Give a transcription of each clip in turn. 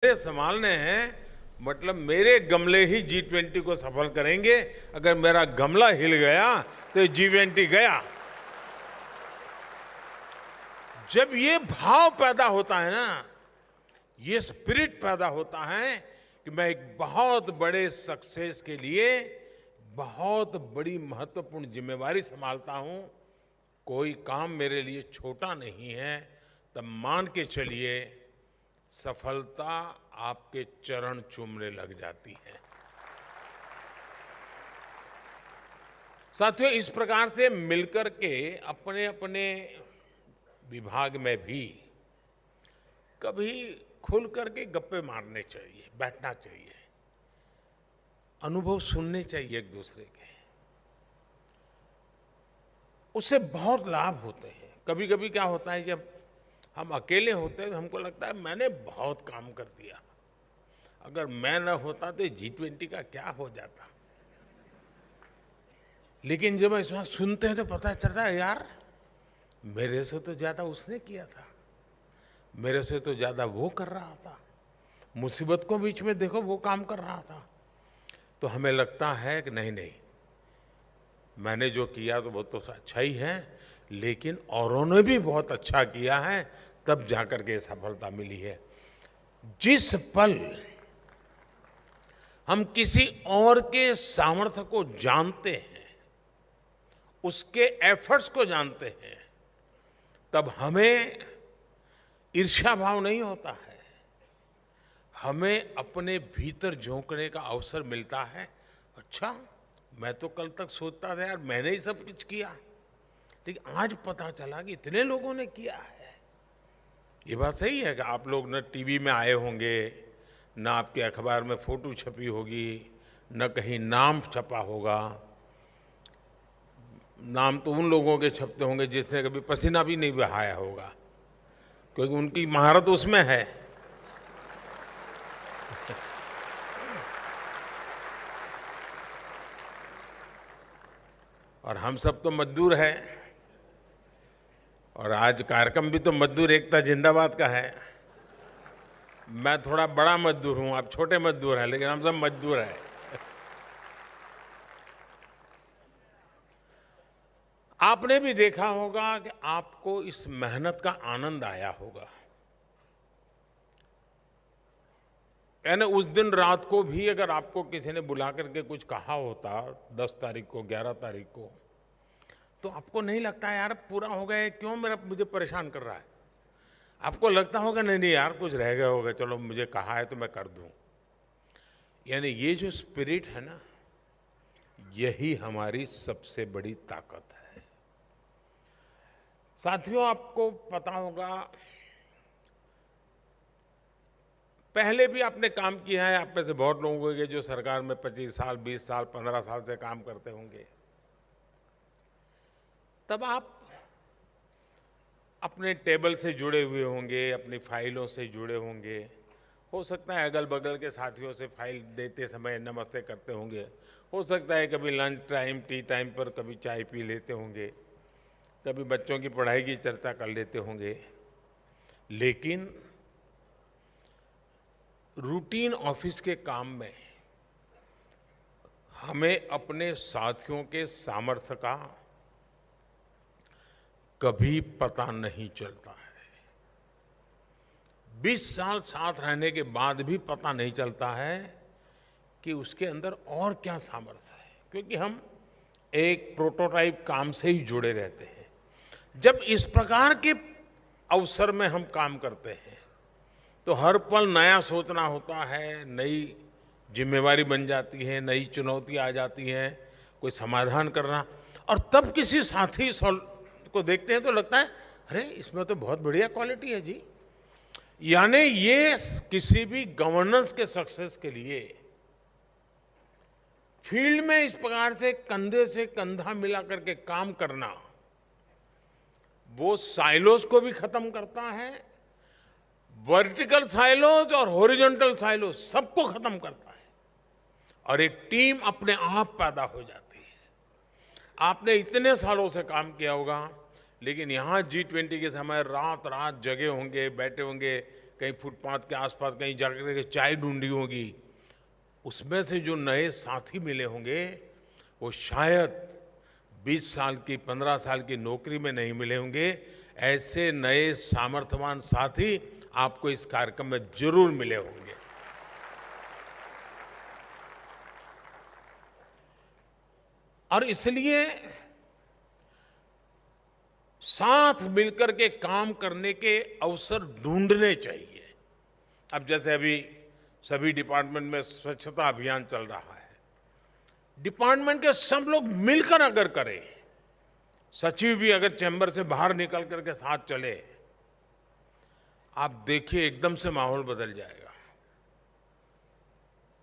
मेरे संभालने हैं, मतलब मेरे गमले ही G20 को सफल करेंगे। अगर मेरा गमला हिल गया तो G20 गया। जब ये भाव पैदा होता है ना, ये स्पिरिट पैदा होता है कि मैं एक बहुत बड़े सक्सेस के लिए बहुत बड़ी महत्वपूर्ण जिम्मेवारी संभालता हूं, कोई काम मेरे लिए छोटा नहीं है, तब मान के चलिए सफलता आपके चरण चूमने लग जाती है। साथियों, इस प्रकार से मिलकर के अपने अपने विभाग में भी कभी खुल करके गप्पे मारने चाहिए, बैठना चाहिए, अनुभव सुनने चाहिए एक दूसरे के। उससे बहुत लाभ होते हैं। कभी कभी क्या होता है, जब हम अकेले होते हैं तो हमको लगता है मैंने बहुत काम कर दिया, अगर मैं न होता तो G20 का क्या हो जाता। लेकिन जब इस बात सुनते हैं तो पता चलता है यार, मेरे से तो ज्यादा उसने किया था, मेरे से तो ज्यादा वो कर रहा था, मुसीबत को बीच में देखो वो काम कर रहा था। तो हमें लगता है कि नहीं नहीं, मैंने जो किया तो वो तो अच्छा ही है, लेकिन औरों ने भी बहुत अच्छा किया है, तब जाकर के सफलता मिली है। जिस पल हम किसी और के सामर्थ्य को जानते हैं, उसके एफर्ट्स को जानते हैं, तब हमें ईर्ष्या भाव नहीं होता है, हमें अपने भीतर झोंकने का अवसर मिलता है। अच्छा, मैं तो कल तक सोचता था यार मैंने ही सब कुछ किया, लेकिन आज पता चला कि इतने लोगों ने किया है। ये बात सही है कि आप लोग न टीवी में आए होंगे, न आपके अखबार में फोटो छपी होगी, न कहीं नाम छपा होगा। नाम तो उन लोगों के छपते होंगे जिसने कभी पसीना भी नहीं बहाया होगा, क्योंकि उनकी महारत उसमें है। और हम सब तो मजदूर हैं, और आज कार्यक्रम भी तो मजदूर एकता जिंदाबाद का है। मैं थोड़ा बड़ा मजदूर हूं, आप छोटे मजदूर हैं, लेकिन हम सब मजदूर हैं। आपने भी देखा होगा कि आपको इस मेहनत का आनंद आया होगा। यानी उस दिन रात को भी अगर आपको किसी ने बुला करके कुछ कहा होता 10 तारीख को, 11 तारीख को, तो आपको नहीं लगता यार पूरा हो गया, क्यों मुझे परेशान कर रहा है। आपको लगता होगा नहीं नहीं यार कुछ रह गया होगा, चलो मुझे कहा है तो मैं कर दूं। यानी ये जो स्पिरिट है ना, यही हमारी सबसे बड़ी ताकत है। साथियों, आपको पता होगा, पहले भी आपने काम किया है, आप में से बहुत लोग होंगे जो सरकार में 25 साल, 20 साल, 15 साल से काम करते होंगे। तब आप अपने टेबल से जुड़े हुए होंगे, अपनी फाइलों से जुड़े होंगे। हो सकता है अगल बगल के साथियों से फाइल देते समय नमस्ते करते होंगे, हो सकता है कभी लंच टाइम, टी टाइम पर कभी चाय पी लेते होंगे, कभी बच्चों की पढ़ाई की चर्चा कर लेते होंगे। लेकिन रूटीन ऑफिस के काम में हमें अपने साथियों के सामर्थ्य का कभी पता नहीं चलता है। 20 साल साथ रहने के बाद भी पता नहीं चलता है कि उसके अंदर और क्या सामर्थ्य है, क्योंकि हम एक प्रोटोटाइप काम से ही जुड़े रहते हैं। जब इस प्रकार के अवसर में हम काम करते हैं तो हर पल नया सोचना होता है, नई जिम्मेवारी बन जाती है, नई चुनौती आ जाती है, कोई समाधान करना। और तब किसी साथी को देखते हैं तो लगता है अरे इसमें तो बहुत बढ़िया क्वालिटी है जी। यानी ये किसी भी गवर्नेंस के सक्सेस के लिए फील्ड में इस प्रकार से कंधा मिला करके काम करना, वो साइलोस को भी खत्म करता है, वर्टिकल साइलोस और हॉरिजॉन्टल साइलोस सबको खत्म करता है, और एक टीम अपने आप पैदा हो जाती है। आपने इतने सालों से काम किया होगा, लेकिन यहाँ G20 के समय रात रात जगे होंगे, बैठे होंगे, कहीं फुटपाथ के आसपास कहीं जाकर के चाय ढूंढी होगी, उसमें से जो नए साथी मिले होंगे वो शायद 20 साल की 15 साल की नौकरी में नहीं मिले होंगे। ऐसे नए सामर्थ्यवान साथी आपको इस कार्यक्रम में जरूर मिले होंगे। और इसलिए साथ मिलकर के काम करने के अवसर ढूंढने चाहिए। अब जैसे अभी सभी डिपार्टमेंट में स्वच्छता अभियान चल रहा है, डिपार्टमेंट के सब लोग मिलकर अगर करें, सचिव भी अगर चैम्बर से बाहर निकल करके साथ चले, आप देखिए एकदम से माहौल बदल जाएगा।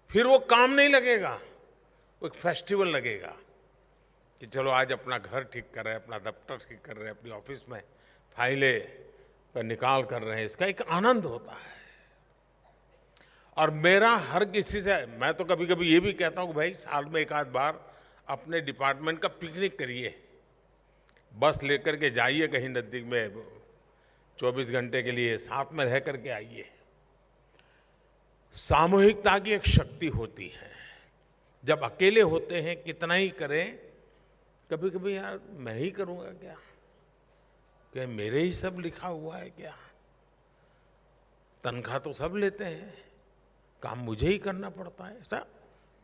फिर वो काम नहीं लगेगा, वो एक फेस्टिवल लगेगा कि चलो आज अपना घर ठीक कर रहे हैं, अपना दफ्तर ठीक कर रहे हैं, अपनी ऑफिस में फाइलें पर निकाल कर रहे हैं। इसका एक आनंद होता है। और मेरा हर किसी से, मैं तो कभी कभी ये भी कहता हूँ कि भाई साल में एक आध बार अपने डिपार्टमेंट का पिकनिक करिए, बस लेकर के जाइए कहीं नज़दीक में, 24 घंटे के लिए साथ में रह करके आइए। सामूहिकता की एक शक्ति होती है। जब अकेले होते हैं कितना ही करें, कभी कभी यार मैं ही करूँगा क्या मेरे ही सब लिखा हुआ है क्या, तनख्वाह तो सब लेते हैं, काम मुझे ही करना पड़ता है। ऐसा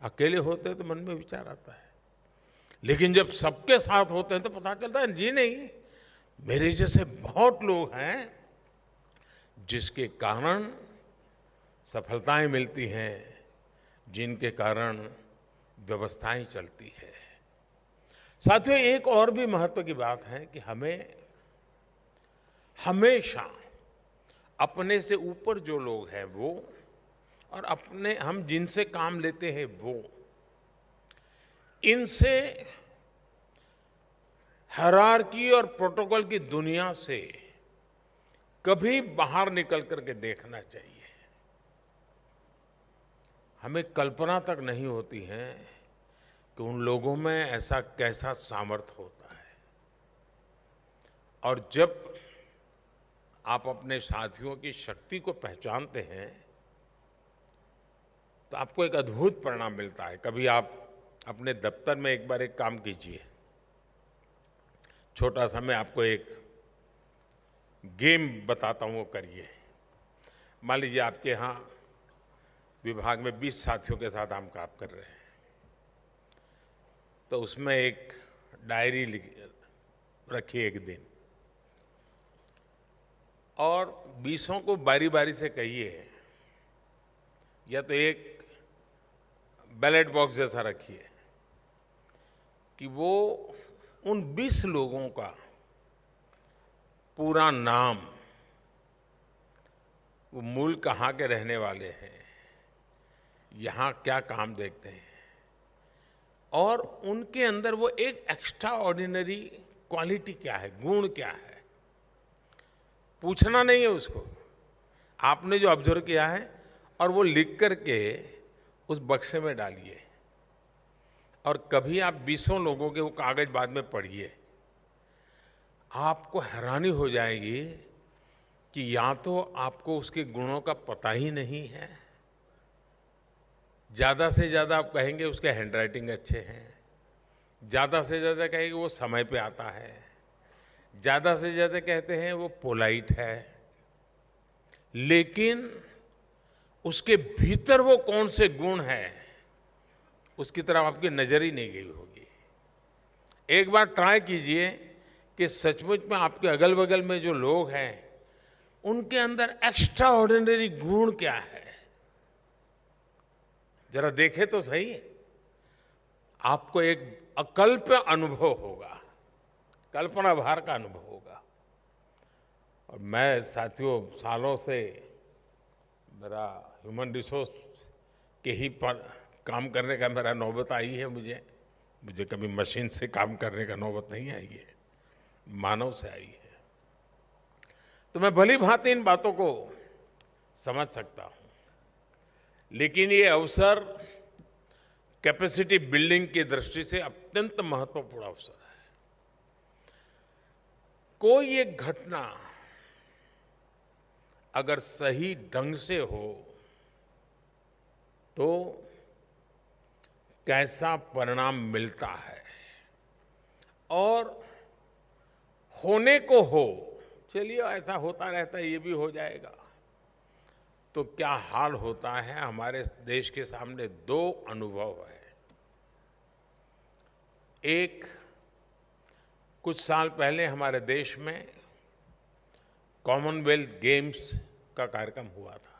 अकेले होते हैं तो मन में विचार आता है। लेकिन जब सबके साथ होते हैं तो पता चलता है जी नहीं, मेरे जैसे बहुत लोग हैं जिसके कारण सफलताएं मिलती हैं, जिनके कारण व्यवस्थाएं चलती है। साथियों, एक और भी महत्व की बात है कि हमें हमेशा अपने से ऊपर जो लोग हैं वो, और अपने हम जिनसे काम लेते हैं वो, इनसे हायरार्की और प्रोटोकॉल की दुनिया से कभी बाहर निकल करके देखना चाहिए। हमें कल्पना तक नहीं होती है कि उन लोगों में ऐसा कैसा सामर्थ्य होता है। और जब आप अपने साथियों की शक्ति को पहचानते हैं तो आपको एक अद्भुत परिणाम मिलता है। कभी आप अपने दफ्तर में एक बार एक काम कीजिए, छोटा सा मैं आपको एक गेम बताता हूँ, वो करिए। मान लीजिए आपके यहाँ विभाग में 20 साथियों के साथ हम काम कर रहे हैं, तो उसमें एक डायरी रखिए एक दिन, और 20 को बारी बारी से कहिए, या तो एक बैलेट बॉक्स जैसा रखिए कि वो उन 20 लोगों का पूरा नाम, वो मूल कहाँ के रहने वाले हैं, यहाँ क्या काम देखते हैं, और उनके अंदर वो एक एक्स्ट्रा ऑर्डिनरी क्वालिटी क्या है, गुण क्या है। पूछना नहीं है उसको, आपने जो ऑब्जर्व किया है, और वो लिख करके उस बक्से में डालिए। और कभी आप 20 लोगों के वो कागज बाद में पढ़िए, आपको हैरानी हो जाएगी कि या तो आपको उसके गुणों का पता ही नहीं है, ज़्यादा से ज़्यादा आप कहेंगे उसके हैंडराइटिंग अच्छे हैं, ज़्यादा से ज़्यादा कहेंगे वो समय पे आता है, ज़्यादा से ज़्यादा कहते हैं वो पोलाइट है, लेकिन उसके भीतर वो कौन से गुण हैं उसकी तरफ आपकी नजर ही नहीं गई होगी। एक बार ट्राई कीजिए कि सचमुच में आपके अगल बगल में जो लोग हैं उनके अंदर एक्स्ट्रा ऑर्डिनरी गुण क्या है, जरा देखें तो सही। आपको एक अकल्प्य अनुभव होगा, कल्पना बाहर का अनुभव होगा। और मैं साथियों सालों से मेरा ह्यूमन रिसोर्स के ही पर काम करने का मेरा नौबत आई है। मुझे कभी मशीन से काम करने का नौबत नहीं आई है, मानव से आई है। तो मैं भली भांति इन बातों को समझ सकता हूं, लेकिन ये अवसर कैपेसिटी बिल्डिंग की दृष्टि से अत्यंत महत्वपूर्ण अवसर है। कोई एक घटना अगर सही ढंग से हो तो कैसा परिणाम मिलता है, और होने को हो, चलिए ऐसा होता रहता है, ये भी हो जाएगा, तो क्या हाल होता है। हमारे देश के सामने दो अनुभव है। एक, कुछ साल पहले हमारे देश में कॉमनवेल्थ गेम्स का कार्यक्रम हुआ था।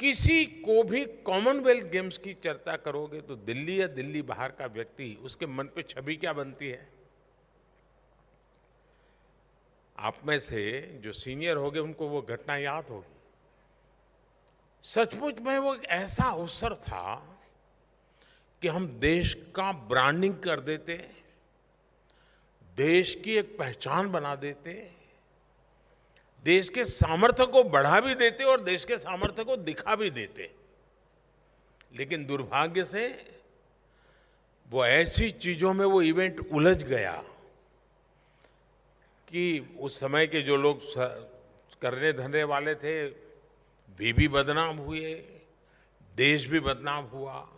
किसी को भी कॉमनवेल्थ गेम्स की चर्चा करोगे तो दिल्ली या दिल्ली बाहर का व्यक्ति, उसके मन पे छवि क्या बनती है। आप में से जो सीनियर होंगे उनको वो घटना याद होगी। सचमुच में वो एक ऐसा अवसर था कि हम देश का ब्रांडिंग कर देते, देश की एक पहचान बना देते, देश के सामर्थ्य को बढ़ा भी देते और देश के सामर्थ्य को दिखा भी देते। लेकिन दुर्भाग्य से वो ऐसी चीजों में वो इवेंट उलझ गया कि उस समय के जो लोग करने धरने वाले थे वे भी बदनाम हुए, देश भी बदनाम हुआ,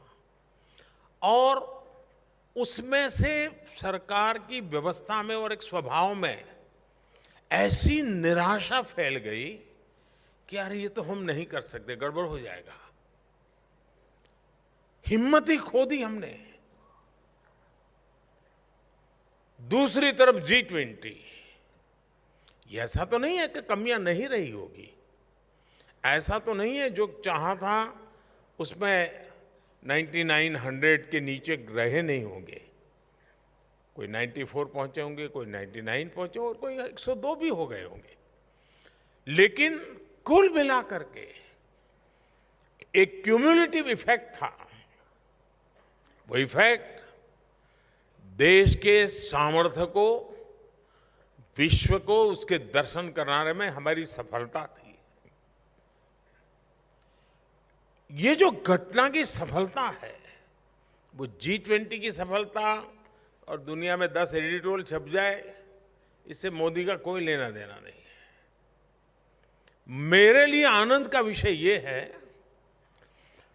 और उसमें से सरकार की व्यवस्था में और एक स्वभाव में ऐसी निराशा फैल गई कि यार ये तो हम नहीं कर सकते, गड़बड़ हो जाएगा। हिम्मत ही खो दी हमने। दूसरी तरफ G20, ऐसा तो नहीं है कि कमियां नहीं रही होगी, ऐसा तो नहीं है जो चाहा था उसमें 99, 100 के नीचे रहे नहीं होंगे। कोई 94 पहुंचे होंगे, कोई 99 पहुंचे और कोई 102 भी हो गए होंगे। लेकिन कुल मिलाकर के एक क्यूमुलेटिव इफेक्ट था। वो इफेक्ट देश के सामर्थ्य को, विश्व को उसके दर्शन कराने में हमारी सफलता थी। ये जो घटना की सफलता है, वो G20 की सफलता और दुनिया में 10 एडिटोरियल छप जाए, इससे मोदी का कोई लेना देना नहीं है। मेरे लिए आनंद का विषय ये है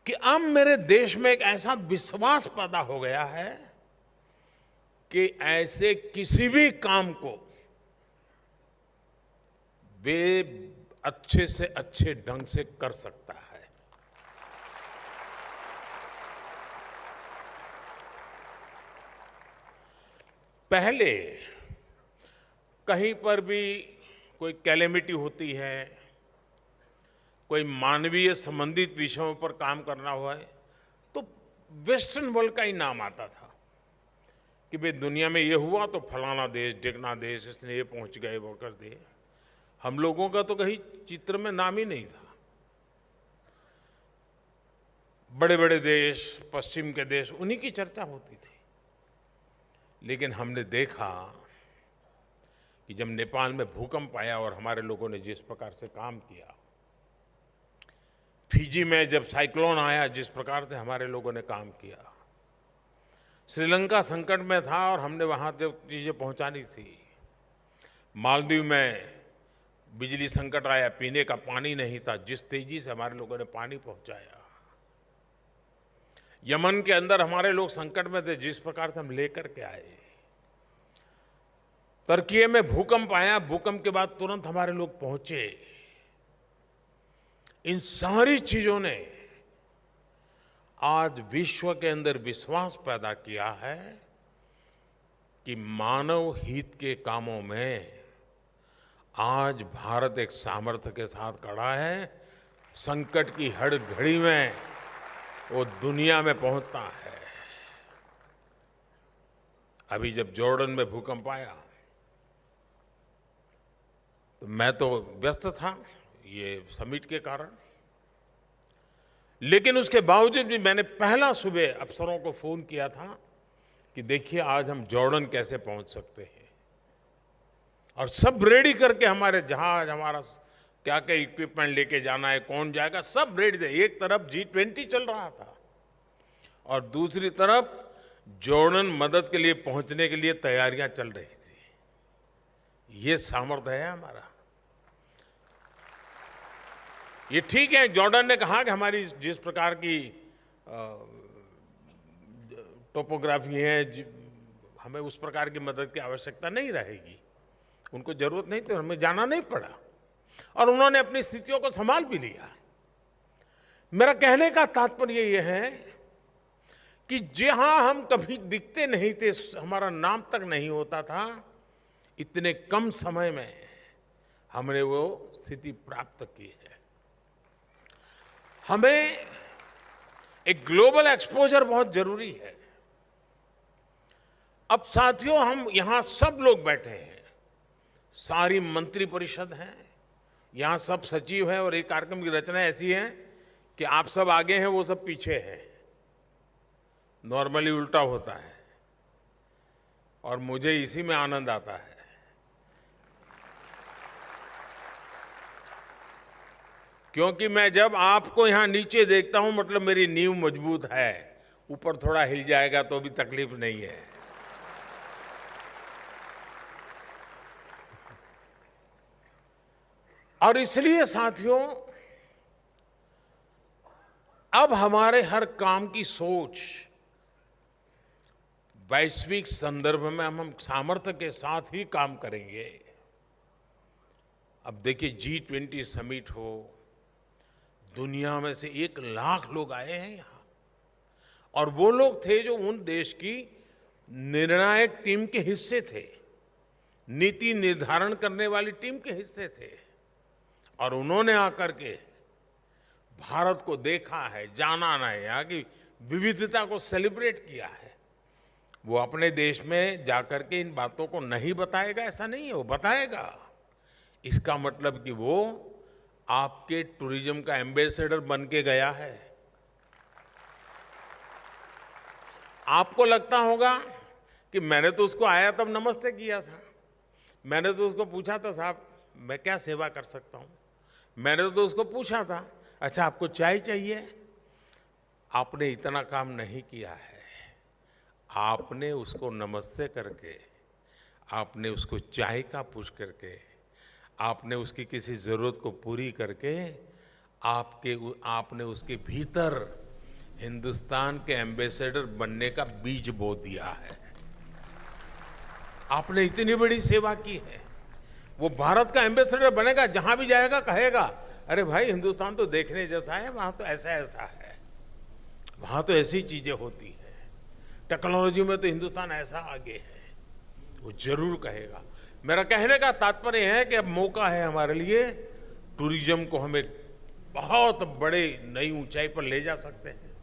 कि अब मेरे देश में एक ऐसा विश्वास पैदा हो गया है कि ऐसे किसी भी काम को वे अच्छे से अच्छे ढंग से कर सकता है। पहले कहीं पर भी कोई कैलेमिटी होती है, कोई मानवीय संबंधित विषयों पर काम करना हुआ है, तो वेस्टर्न वर्ल्ड का ही नाम आता था कि भाई दुनिया में ये हुआ तो फलाना देश, ढिकना देश, इसने ये पहुंच गए, वो कर दिए। हम लोगों का तो कहीं चित्र में नाम ही नहीं था। बड़े बड़े देश, पश्चिम के देश, उन्हीं की चर्चा होती थी। लेकिन हमने देखा कि जब नेपाल में भूकंप आया और हमारे लोगों ने जिस प्रकार से काम किया, फिजी में जब साइक्लोन आया जिस प्रकार से हमारे लोगों ने काम किया, श्रीलंका संकट में था और हमने वहां जब चीजें पहुंचानी थी, मालदीव में बिजली संकट आया, पीने का पानी नहीं था, जिस तेजी से हमारे लोगों ने पानी पहुंचाया, यमन के अंदर हमारे लोग संकट में थे, जिस प्रकार से हम लेकर के आए, तुर्की में भूकंप आया, भूकंप के बाद तुरंत हमारे लोग पहुंचे। इन सारी चीजों ने आज विश्व के अंदर विश्वास पैदा किया है कि मानव हित के कामों में आज भारत एक सामर्थ्य के साथ खड़ा है। संकट की हर घड़ी में वो दुनिया में पहुंचता है। अभी जब जॉर्डन में भूकंप आया तो मैं तो व्यस्त था ये समिट के कारण, लेकिन उसके बावजूद भी मैंने पहला सुबह अफसरों को फोन किया था कि देखिए आज हम जॉर्डन कैसे पहुंच सकते हैं, और सब रेडी करके हमारे जहाज, हमारा क्या क्या इक्विपमेंट लेके जाना है, कौन जाएगा, सब रेडी थे। एक तरफ G20 चल रहा था और दूसरी तरफ जॉर्डन मदद के लिए पहुंचने के लिए तैयारियां चल रही थी। ये सामर्थ्य है हमारा। ये ठीक है, जॉर्डन ने कहा कि हमारी जिस प्रकार की टोपोग्राफी है, हमें उस प्रकार की मदद की आवश्यकता नहीं रहेगी। उनको जरूरत नहीं तो हमें जाना नहीं पड़ा और उन्होंने अपनी स्थितियों को संभाल भी लिया। मेरा कहने का तात्पर्य ये है कि जहां हम कभी दिखते नहीं थे, हमारा नाम तक नहीं होता था, इतने कम समय में हमने वो स्थिति प्राप्त की है। हमें एक ग्लोबल एक्सपोजर बहुत जरूरी है। अब साथियों, हम यहां सब लोग बैठे हैं, सारी मंत्री परिषद है, यहां सब सचिव हैं और एक कार्यक्रम की रचना ऐसी है कि आप सब आगे हैं, वो सब पीछे हैं। नॉर्मली उल्टा होता है और मुझे इसी में आनंद आता है। क्योंकि मैं जब आपको यहां नीचे देखता हूं, मतलब मेरी नींव मजबूत है। ऊपर थोड़ा हिल जाएगा तो भी तकलीफ नहीं है। और इसलिए साथियों, अब हमारे हर काम की सोच वैश्विक संदर्भ में हम सामर्थ्य के साथ ही काम करेंगे। अब देखिए, G20 समिट हो, दुनिया में से 1 लाख लोग आए हैं यहां, और वो लोग थे जो उन देश की निर्णायक टीम के हिस्से थे, नीति निर्धारण करने वाली टीम के हिस्से थे, और उन्होंने आकर के भारत को देखा है, जाना है, यहाँ की विविधता को सेलिब्रेट किया है। वो अपने देश में जाकर के इन बातों को नहीं बताएगा ऐसा नहीं है, वो बताएगा। इसका मतलब कि वो आपके टूरिज्म का एम्बेसडर बन के गया है। आपको लगता होगा कि मैंने तो उसको आया तब नमस्ते किया था, मैंने तो उसको पूछा था, साहब मैं क्या सेवा कर सकता हूं, मैंने तो उसको पूछा था, अच्छा आपको चाय चाहिए। आपने इतना काम नहीं किया है। आपने उसको नमस्ते करके, आपने उसको चाय का पूछ करके, आपने उसकी किसी ज़रूरत को पूरी करके, आपने उसके भीतर हिंदुस्तान के एम्बेसडर बनने का बीज बो दिया है। आपने इतनी बड़ी सेवा की है। वो भारत का एम्बेसडर बनेगा, जहां भी जाएगा कहेगा, अरे भाई हिंदुस्तान तो देखने जैसा है, वहां तो ऐसा ऐसा है, वहां तो ऐसी चीजें होती है, टेक्नोलॉजी में तो हिंदुस्तान ऐसा आगे है, वो जरूर कहेगा। मेरा कहने का तात्पर्य है कि अब मौका है हमारे लिए, टूरिज्म को हम एक बहुत बड़े नई ऊंचाई पर ले जा सकते हैं।